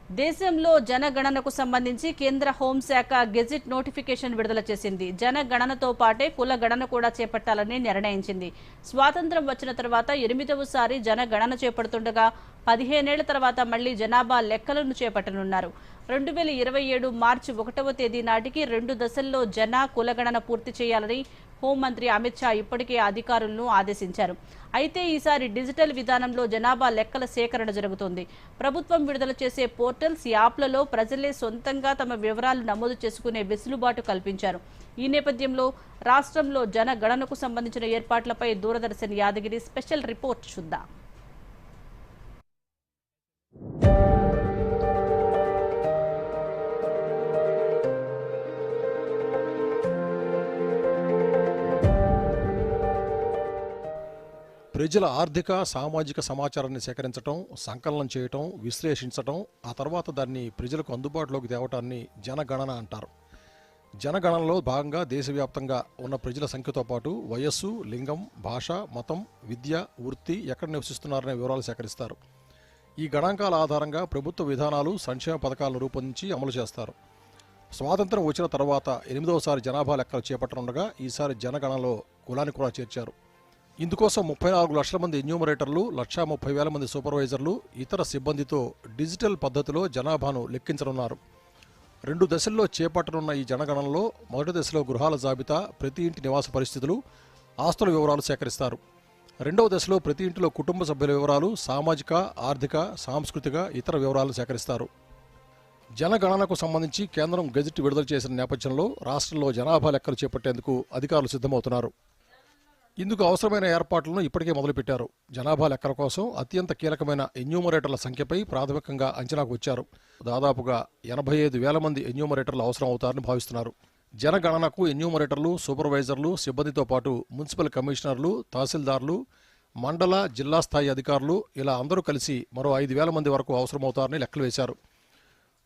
దేశంలో జనగణనకు సంబంధించి కేంద్ర హోంశాఖ గెజిట్ నోటిఫికేషన్ విడుదల చేసింది. జనగణనతో పాటే కుల గణన కూడా చేపట్టాలని నిర్ణయించింది. స్వాతంత్ర్యం వచ్చిన తర్వాత 8వసారి జనగణన చేపడుతుండగా 15 ఏళ్ల తర్వాత మళ్లీ జనాభా లెక్కలను చేపట్టనున్నారు. 2027 మార్చి 1వ తేదీ నాటికి 2 దశల్లో కులగణన పూర్తి చేయాలని హోంమంత్రి అమిత్ షా ఇప్పటికే అధికారులను ఆదేశించారు. అయితే ఈసారి డిజిటల్ విధానంలో జనాభా లెక్కల సేకరణ జరుగుతుంది. ప్రభుత్వం విడుదల చేసే పోర్టల్స్, యాప్లలో ప్రజలే సొంతంగా తమ వివరాలు నమోదు చేసుకునే వెసులుబాటు కల్పించారు. ఈ నేపథ్యంలో రాష్ట్రంలో జనగణనకు సంబంధించిన ఏర్పాట్లపై దూరదర్శన్ యాదగిరి స్పెషల్ రిపోర్ట్ చూద్దాం. ప్రజల ఆర్థిక సామాజిక సమాచారాన్ని సేకరించడం, సంకలనం చేయటం, విశ్లేషించటం, ఆ తర్వాత దాన్ని ప్రజలకు అందుబాటులోకి తేవటాన్ని జనగణన అంటారు. జనగణనలో భాగంగా దేశవ్యాప్తంగా ఉన్న ప్రజల సంఖ్యతో పాటు వయస్సు, లింగం, భాష, మతం, విద్య, వృత్తి, ఎక్కడ నివసిస్తున్నారనే వివరాలు సేకరిస్తారు. ఈ గణాంకాల ఆధారంగా ప్రభుత్వ విధానాలు, సంక్షేమ పథకాలను రూపొందించి అమలు చేస్తారు. స్వాతంత్రం వచ్చిన తర్వాత 8వసారి జనాభా లెక్కలు చేపట్టనుండగా ఈసారి జనగణనలో కులాన్ని కూడా చేర్చారు. ఇందుకోసం 34 లక్షల మంది ఎన్యూమరేటర్లు, 1,30,000 మంది సూపర్వైజర్లు, ఇతర సిబ్బందితో డిజిటల్ పద్ధతిలో జనాభాను లెక్కించనున్నారు. 2 దశల్లో చేపట్టనున్న ఈ జనగణనలో మొదటి దశలో గృహాల జాబితా, ప్రతి ఇంటి నివాస పరిస్థితులు, ఆస్తుల వివరాలు సేకరిస్తారు. 2వ దశలో ప్రతి ఇంటిలో కుటుంబ సభ్యుల వివరాలు, సామాజిక, ఆర్థిక, సాంస్కృతిక, ఇతర వివరాలు సేకరిస్తారు. జనగణనకు సంబంధించి కేంద్రం గెజిట్ విడుదల చేసిన నేపథ్యంలో రాష్ట్రంలో జనాభా లెక్కలు చేపట్టేందుకు అధికారులు సిద్ధమవుతున్నారు. ఇందుకు అవసరమైన ఏర్పాట్లను ఇప్పటికే మొదలుపెట్టారు. జనాభా లెక్కల కోసం అత్యంత కీలకమైన ఎన్యూమరేటర్ల సంఖ్యపై ప్రాథమికంగా అంచనాకు వచ్చారు. దాదాపుగా 85,000 మంది ఎన్యూమరేటర్లు అవసరం అవుతారని భావిస్తున్నారు. జనగణనకు ఎన్యూమరేటర్లు, సూపర్వైజర్లు, సిబ్బందితో పాటు మున్సిపల్ కమిషనర్లు, తహసీల్దార్లు, మండల, జిల్లా స్థాయి అధికారులు, ఇలా అందరూ కలిసి మరో 5,000 మంది వరకు అవసరమవుతారని లెక్కలు వేశారు.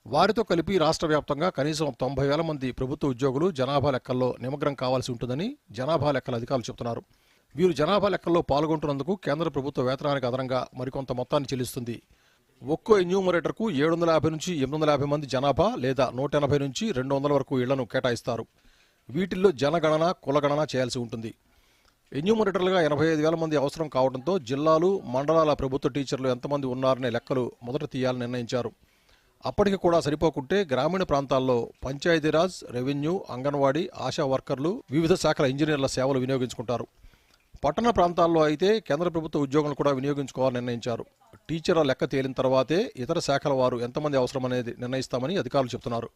వారితో కలిపి రాష్ట్ర వ్యాప్తంగా కనీసం 90,000 మంది ప్రభుత్వ ఉద్యోగులు జనాభా లెక్కల్లో నిమగ్నం కావాల్సి ఉంటుందని జనాభా లెక్కల అధికారులు చెబుతున్నారు. వీరు జనాభా లెక్కల్లో పాల్గొంటున్నందుకు కేంద్ర ప్రభుత్వ వేతనానికి అదనంగా మరికొంత మొత్తాన్ని చెల్లిస్తుంది. ఒక్కో ఎన్యూమరేటర్కు 750 నుంచి 850 మంది జనాభా లేదా 180 నుంచి 200 వరకు ఇళ్లను కేటాయిస్తారు. వీటిల్లో జనగణన, కులగణన చేయాల్సి ఉంటుంది. ఎన్యూమరేటర్లుగా 85,000 మంది అవసరం కావడంతో జిల్లాలు, మండలాల ప్రభుత్వ టీచర్లు ఎంతమంది ఉన్నారనే లెక్కలు మొదట తీయాలని నిర్ణయించారు. అప్పటికి కూడా సరిపోకుంటే గ్రామీణ ప్రాంతాల్లో పంచాయతీరాజ్, రెవెన్యూ, అంగన్వాడీ, ఆశా వర్కర్లు, వివిధ శాఖల ఇంజనీర్ల సేవలు వినియోగించుకుంటారు. పట్టణ ప్రాంతాల్లో అయితే కేంద్ర ప్రభుత్వ ఉద్యోగులను కూడా వినియోగించుకోవాలని నిర్ణయించారు. టీచర్ల లెక్క తేలిన తర్వాతే ఇతర శాఖల వారు ఎంతమంది అవసరమనేది నిర్ణయిస్తామని అధికారులు చెబుతున్నారు.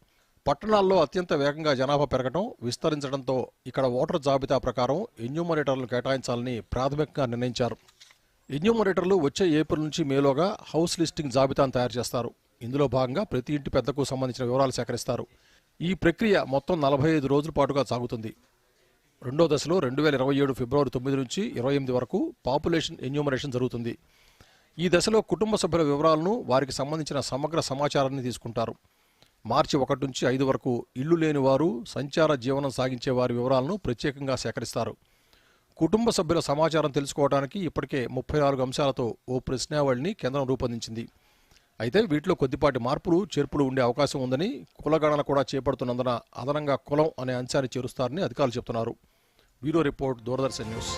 పట్టణాల్లో అత్యంత వేగంగా జనాభా పెరగడం, విస్తరించడంతో ఇక్కడ ఓటర్ జాబితా ప్రకారం ఎన్యూమరేటర్లను కేటాయించాలని ప్రాథమికంగా నిర్ణయించారు. ఎన్యూమరేటర్లు వచ్చే ఏప్రిల్ నుంచి మేలోగా హౌస్ లిస్టింగ్ జాబితాను తయారు చేస్తారు. ఇందులో భాగంగా ప్రతి ఇంటి పెద్దకు సంబంధించిన వివరాలు సేకరిస్తారు. ఈ ప్రక్రియ మొత్తం 45 రోజుల పాటుగా సాగుతుంది. 2వ దశలో 2027 ఫిబ్రవరి 9 నుంచి 28 వరకు పాపులేషన్ ఎన్యూమరేషన్ జరుగుతుంది. ఈ దశలో కుటుంబ సభ్యుల వివరాలను, వారికి సంబంధించిన సమగ్ర సమాచారాన్ని తీసుకుంటారు. మార్చి 1 నుంచి 5 వరకు ఇళ్లు లేని వారు, సంచార జీవనం సాగించే వారి వివరాలను ప్రత్యేకంగా సేకరిస్తారు. కుటుంబ సభ్యుల సమాచారం తెలుసుకోవడానికి ఇప్పటికే 34 అంశాలతో ఓ ప్రశ్నావళిని కేంద్రం రూపొందించింది. అయితే వీటిలో కొద్దిపాటి మార్పులు, చేర్పులు ఉండే అవకాశం ఉందని, కులగణన కూడా చేపడుతున్నందున అదనంగా కులం అనే అంశాన్ని చేరుస్తారని అధికారులు చెబుతున్నారు. Bureau report, Doordarshan news.